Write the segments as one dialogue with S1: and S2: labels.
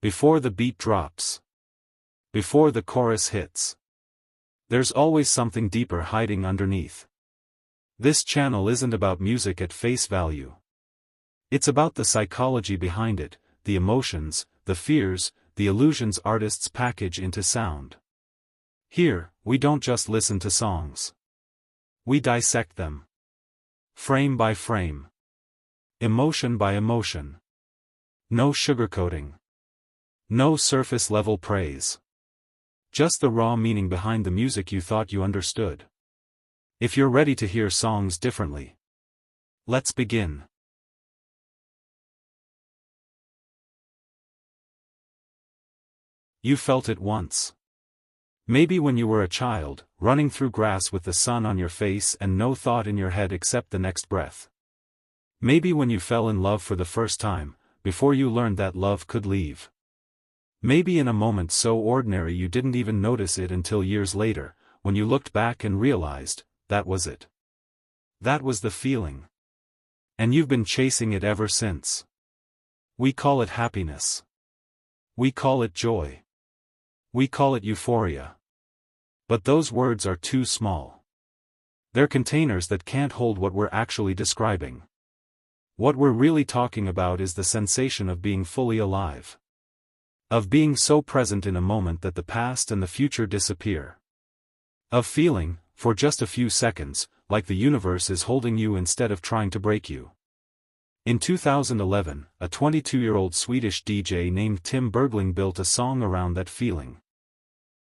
S1: Before the beat drops. Before the chorus hits. There's always something deeper hiding underneath. This channel isn't about music at face value. It's about the psychology behind it, the emotions, the fears, the illusions artists package into sound. Here, we don't just listen to songs. We dissect them. Frame by frame. Emotion by emotion. No sugarcoating. No surface-level praise. Just the raw meaning behind the music you thought you understood. If you're ready to hear songs differently, let's begin. You felt it once. Maybe when you were a child, running through grass with the sun on your face and no thought in your head except the next breath. Maybe when you fell in love for the first time, before you learned that love could leave. Maybe in a moment so ordinary you didn't even notice it until years later, when you looked back and realized, that was it. That was the feeling. And you've been chasing it ever since. We call it happiness. We call it joy. We call it euphoria. But those words are too small. They're containers that can't hold what we're actually describing. What we're really talking about is the sensation of being fully alive. Of being so present in a moment that the past and the future disappear. Of feeling, for just a few seconds, like the universe is holding you instead of trying to break you. In 2011, a 22-year-old Swedish DJ named Tim Bergling built a song around that feeling.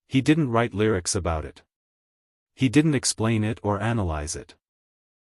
S1: He didn't write lyrics about it. He didn't explain it or analyze it.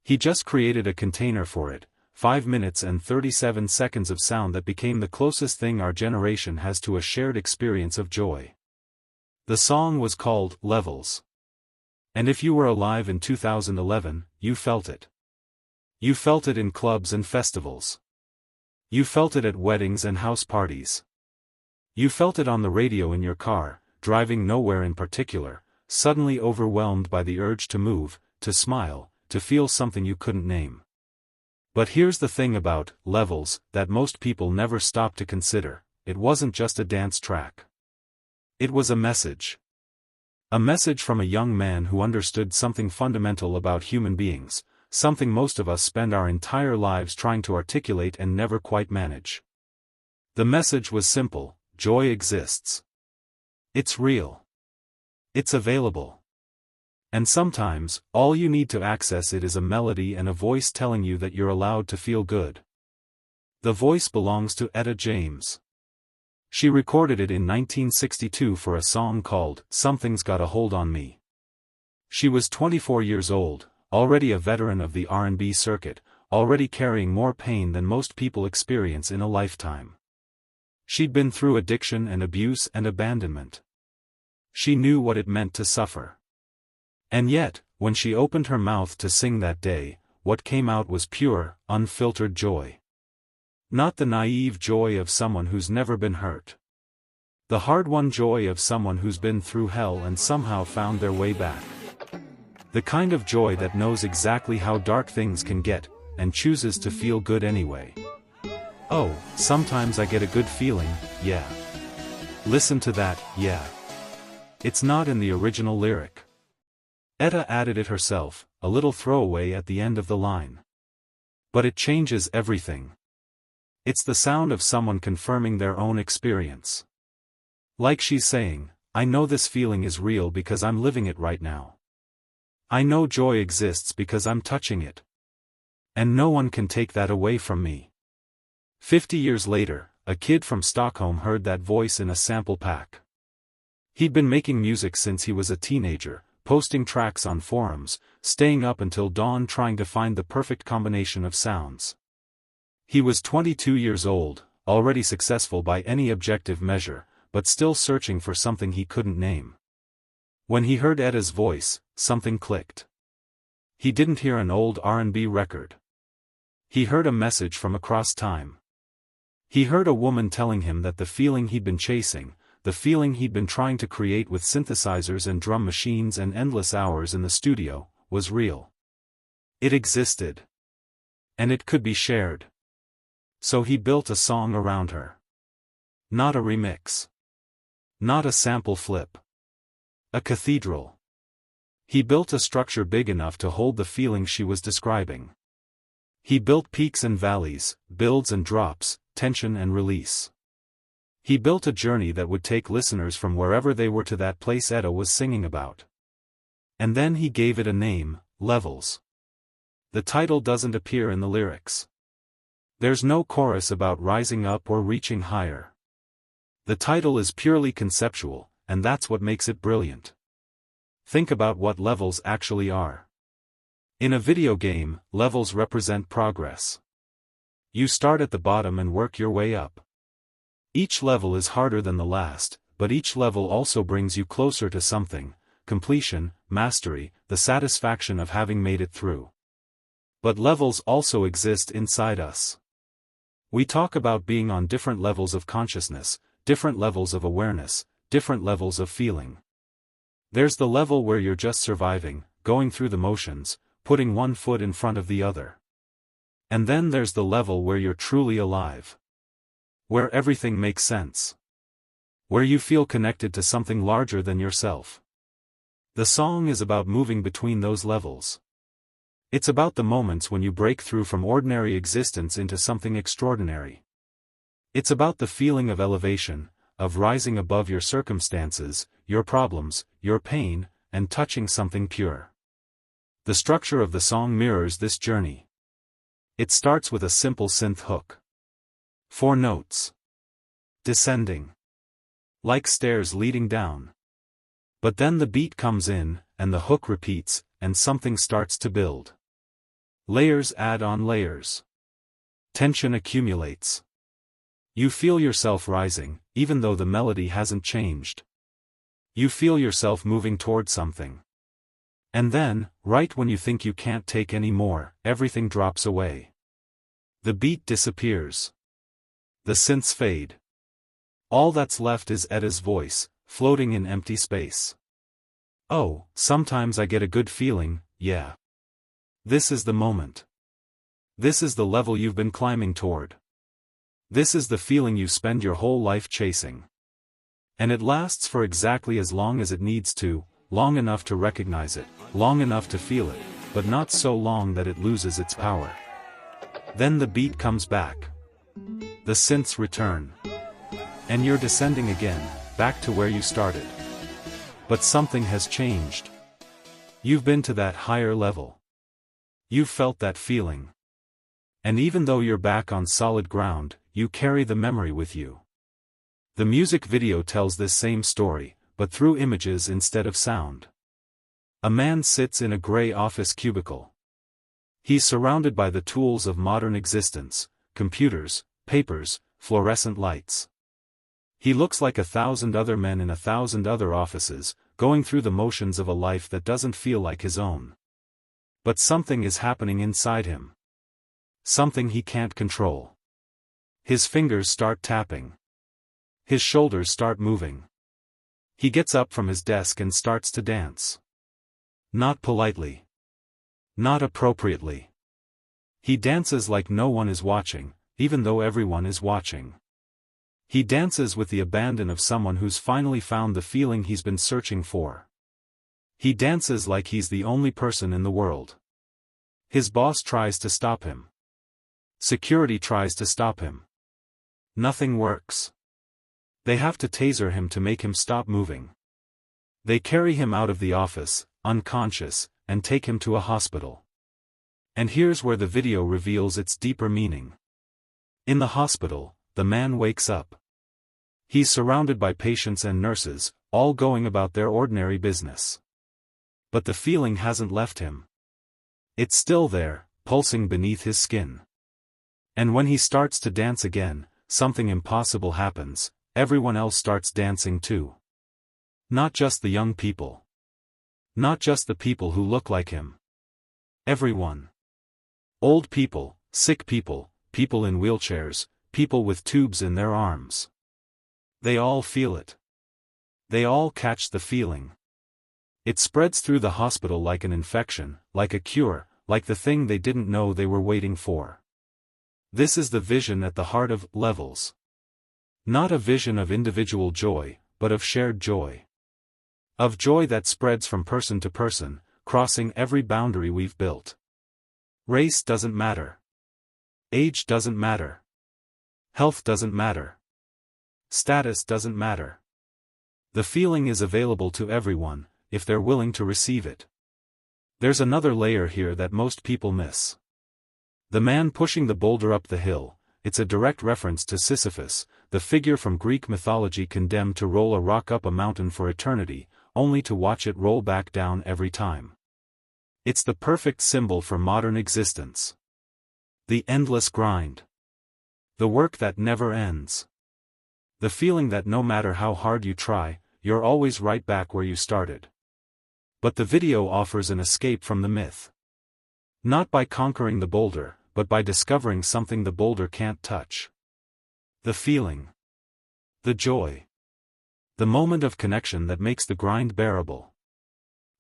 S1: He just created a container for it, 5 minutes and 37 seconds of sound that became the closest thing our generation has to a shared experience of joy. The song was called Levels. And if you were alive in 2011, you felt it. You felt it in clubs and festivals. You felt it at weddings and house parties. You felt it on the radio in your car, driving nowhere in particular, suddenly overwhelmed by the urge to move, to smile, to feel something you couldn't name. But here's the thing about Levels that most people never stop to consider: it wasn't just a dance track. It was a message. A message from a young man who understood something fundamental about human beings, something most of us spend our entire lives trying to articulate and never quite manage. The message was simple: joy exists. It's real. It's available. And sometimes, all you need to access it is a melody and a voice telling you that you're allowed to feel good. The voice belongs to Etta James. She recorded it in 1962 for a song called Something's Got a Hold on Me. She was 24 years old, already a veteran of the R&B circuit, already carrying more pain than most people experience in a lifetime. She'd been through addiction and abuse and abandonment. She knew what it meant to suffer. And yet, when she opened her mouth to sing that day, what came out was pure, unfiltered joy. Not the naive joy of someone who's never been hurt. The hard-won joy of someone who's been through hell and somehow found their way back. The kind of joy that knows exactly how dark things can get, and chooses to feel good anyway. Oh, sometimes I get a good feeling, yeah. Listen to that, yeah. It's not in the original lyric. Etta added it herself, a little throwaway at the end of the line. But it changes everything. It's the sound of someone confirming their own experience. Like she's saying, I know this feeling is real because I'm living it right now. I know joy exists because I'm touching it. And no one can take that away from me. 50 years later, a kid from Stockholm heard that voice in a sample pack. He'd been making music since he was a teenager, posting tracks on forums, staying up until dawn trying to find the perfect combination of sounds. He was 22 years old, already successful by any objective measure, but still searching for something he couldn't name. When he heard Etta's voice, something clicked. He didn't hear an old R&B record. He heard a message from across time. He heard a woman telling him that the feeling he'd been chasing, the feeling he'd been trying to create with synthesizers and drum machines and endless hours in the studio, was real. It existed. And it could be shared. So he built a song around her. Not a remix. Not a sample flip. A cathedral. He built a structure big enough to hold the feeling she was describing. He built peaks and valleys, builds and drops, tension and release. He built a journey that would take listeners from wherever they were to that place Etta was singing about. And then he gave it a name, Levels. The title doesn't appear in the lyrics. There's no chorus about rising up or reaching higher. The title is purely conceptual, and that's what makes it brilliant. Think about what levels actually are. In a video game, levels represent progress. You start at the bottom and work your way up. Each level is harder than the last, but each level also brings you closer to something: completion, mastery, the satisfaction of having made it through. But levels also exist inside us. We talk about being on different levels of consciousness, different levels of awareness, different levels of feeling. There's the level where you're just surviving, going through the motions, putting one foot in front of the other. And then there's the level where you're truly alive. Where everything makes sense. Where you feel connected to something larger than yourself. The song is about moving between those levels. It's about the moments when you break through from ordinary existence into something extraordinary. It's about the feeling of elevation, of rising above your circumstances, your problems, your pain, and touching something pure. The structure of the song mirrors this journey. It starts with a simple synth hook. 4 notes. Descending. Like stairs leading down. But then the beat comes in, and the hook repeats, and something starts to build. Layers add on layers. Tension accumulates. You feel yourself rising, even though the melody hasn't changed. You feel yourself moving toward something. And then, right when you think you can't take any more, everything drops away. The beat disappears. The synths fade. All that's left is Etta's voice, floating in empty space. Oh, sometimes I get a good feeling, yeah. This is the moment. This is the level you've been climbing toward. This is the feeling you spend your whole life chasing. And it lasts for exactly as long as it needs to, long enough to recognize it, long enough to feel it, but not so long that it loses its power. Then the beat comes back. The synths return. And you're descending again, back to where you started. But something has changed. You've been to that higher level. You've felt that feeling. And even though you're back on solid ground, you carry the memory with you. The music video tells this same story, but through images instead of sound. A man sits in a gray office cubicle. He's surrounded by the tools of modern existence: computers, papers, fluorescent lights. He looks like 1,000 other men in 1,000 other offices, going through the motions of a life that doesn't feel like his own. But something is happening inside him. Something he can't control. His fingers start tapping. His shoulders start moving. He gets up from his desk and starts to dance. Not politely. Not appropriately. He dances like no one is watching, even though everyone is watching. He dances with the abandon of someone who's finally found the feeling he's been searching for. He dances like he's the only person in the world. His boss tries to stop him. Security tries to stop him. Nothing works. They have to taser him to make him stop moving. They carry him out of the office, unconscious, and take him to a hospital. And here's where the video reveals its deeper meaning. In the hospital, the man wakes up. He's surrounded by patients and nurses, all going about their ordinary business. But the feeling hasn't left him. It's still there, pulsing beneath his skin. And when he starts to dance again, something impossible happens: everyone else starts dancing too. Not just the young people. Not just the people who look like him. Everyone. Old people, sick people, people in wheelchairs, people with tubes in their arms. They all feel it. They all catch the feeling. It spreads through the hospital like an infection, like a cure, like the thing they didn't know they were waiting for. This is the vision at the heart of Levels. Not a vision of individual joy, but of shared joy. Of joy that spreads from person to person, crossing every boundary we've built. Race doesn't matter. Age doesn't matter. Health doesn't matter. Status doesn't matter. The feeling is available to everyone, if they're willing to receive it. There's another layer here that most people miss. The man pushing the boulder up the hill, it's a direct reference to Sisyphus, the figure from Greek mythology condemned to roll a rock up a mountain for eternity, only to watch it roll back down every time. It's the perfect symbol for modern existence. The endless grind. The work that never ends. The feeling that no matter how hard you try, you're always right back where you started. But the video offers an escape from the myth. Not by conquering the boulder, but by discovering something the boulder can't touch. The feeling. The joy. The moment of connection that makes the grind bearable.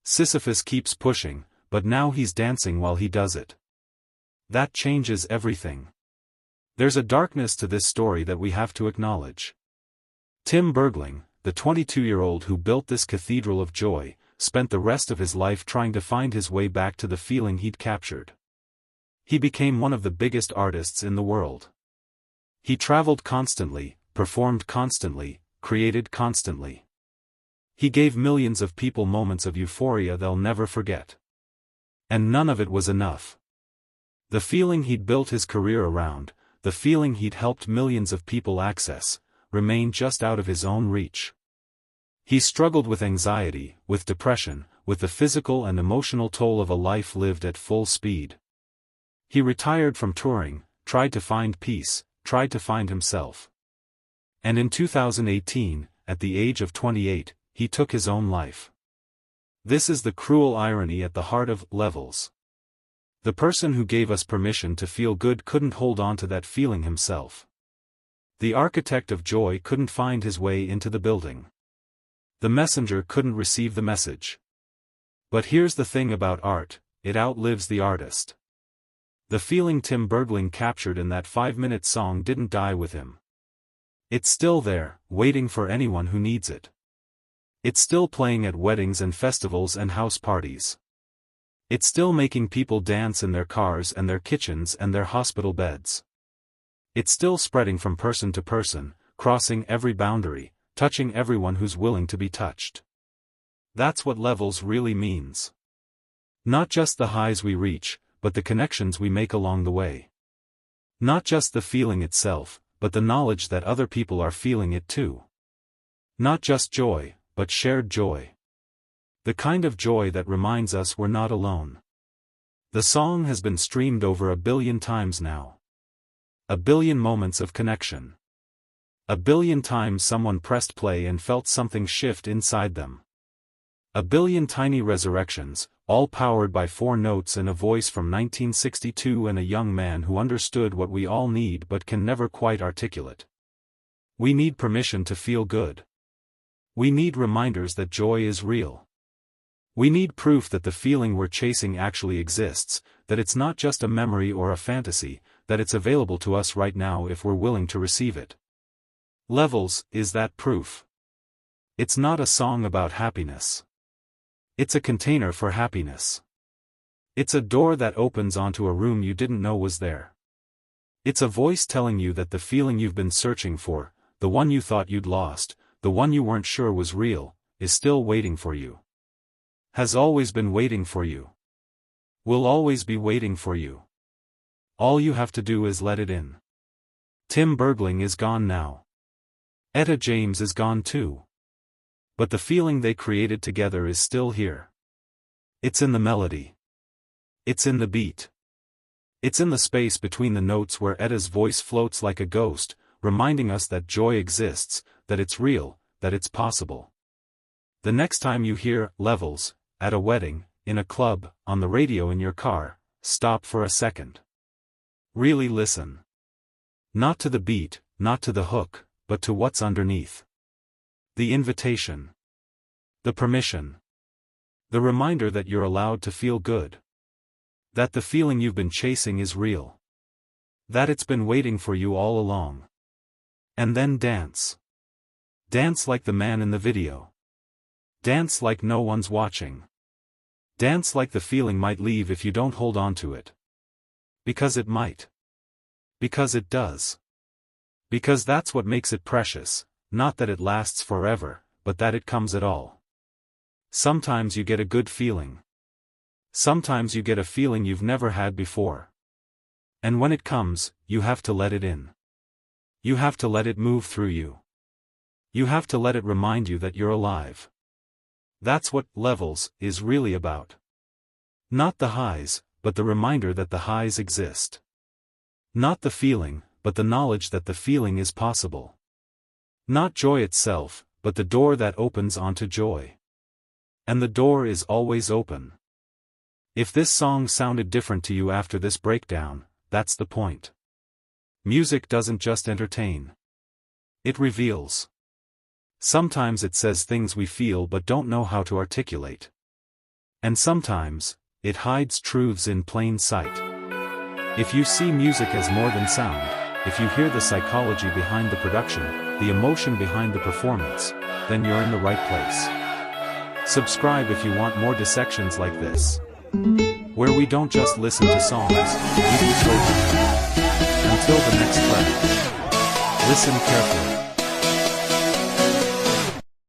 S1: Sisyphus keeps pushing, but now he's dancing while he does it. That changes everything. There's a darkness to this story that we have to acknowledge. Tim Bergling, the 22-year-old who built this cathedral of joy, spent the rest of his life trying to find his way back to the feeling he'd captured. He became one of the biggest artists in the world. He traveled constantly, performed constantly, created constantly. He gave millions of people moments of euphoria they'll never forget. And none of it was enough. The feeling he'd built his career around, the feeling he'd helped millions of people access, remained just out of his own reach. He struggled with anxiety, with depression, with the physical and emotional toll of a life lived at full speed. He retired from touring, tried to find peace, tried to find himself. And in 2018, at the age of 28, he took his own life. This is the cruel irony at the heart of Levels. The person who gave us permission to feel good couldn't hold on to that feeling himself. The architect of joy couldn't find his way into the building. The messenger couldn't receive the message. But here's the thing about art, it outlives the artist. The feeling Tim Bergling captured in that 5-minute song didn't die with him. It's still there, waiting for anyone who needs it. It's still playing at weddings and festivals and house parties. It's still making people dance in their cars and their kitchens and their hospital beds. It's still spreading from person to person, crossing every boundary, touching everyone who's willing to be touched. That's what Levels really means. Not just the highs we reach, but the connections we make along the way. Not just the feeling itself, but the knowledge that other people are feeling it too. Not just joy, but shared joy. The kind of joy that reminds us we're not alone. The song has been streamed over 1 billion times now. 1 billion moments of connection. 1 billion times someone pressed play and felt something shift inside them. 1 billion tiny resurrections, all powered by 4 notes and a voice from 1962 and a young man who understood what we all need but can never quite articulate. We need permission to feel good. We need reminders that joy is real. We need proof that the feeling we're chasing actually exists, that it's not just a memory or a fantasy, that it's available to us right now if we're willing to receive it. Levels is that proof. It's not a song about happiness. It's a container for happiness. It's a door that opens onto a room you didn't know was there. It's a voice telling you that the feeling you've been searching for, the one you thought you'd lost, the one you weren't sure was real, is still waiting for you. Has always been waiting for you. Will always be waiting for you. All you have to do is let it in. Tim Bergling is gone now. Etta James is gone too. But the feeling they created together is still here. It's in the melody. It's in the beat. It's in the space between the notes where Etta's voice floats like a ghost, reminding us that joy exists, that it's real, that it's possible. The next time you hear Levels, at a wedding, in a club, on the radio in your car, stop for a second. Really listen. Not to the beat, not to the hook, but to what's underneath. The invitation. The permission. The reminder that you're allowed to feel good. That the feeling you've been chasing is real. That it's been waiting for you all along. And then dance. Dance like the man in the video. Dance like no one's watching. Dance like the feeling might leave if you don't hold on to it. Because it might. Because it does. Because that's what makes it precious, not that it lasts forever, but that it comes at all. Sometimes you get a good feeling. Sometimes you get a feeling you've never had before. And when it comes, you have to let it in. You have to let it move through you. You have to let it remind you that you're alive. That's what Levels is really about. Not the highs, but the reminder that the highs exist. Not the feeling, but the knowledge that the feeling is possible. Not joy itself, but the door that opens onto joy. And the door is always open. If this song sounded different to you after this breakdown, that's the point. Music doesn't just entertain. It reveals. Sometimes it says things we feel but don't know how to articulate. And sometimes, it hides truths in plain sight. If you see music as more than sound, if you hear the psychology behind the production, the emotion behind the performance, then you're in the right place. Subscribe if you want more dissections like this, where we don't just listen to songs, we decode them. Until the next track, listen carefully.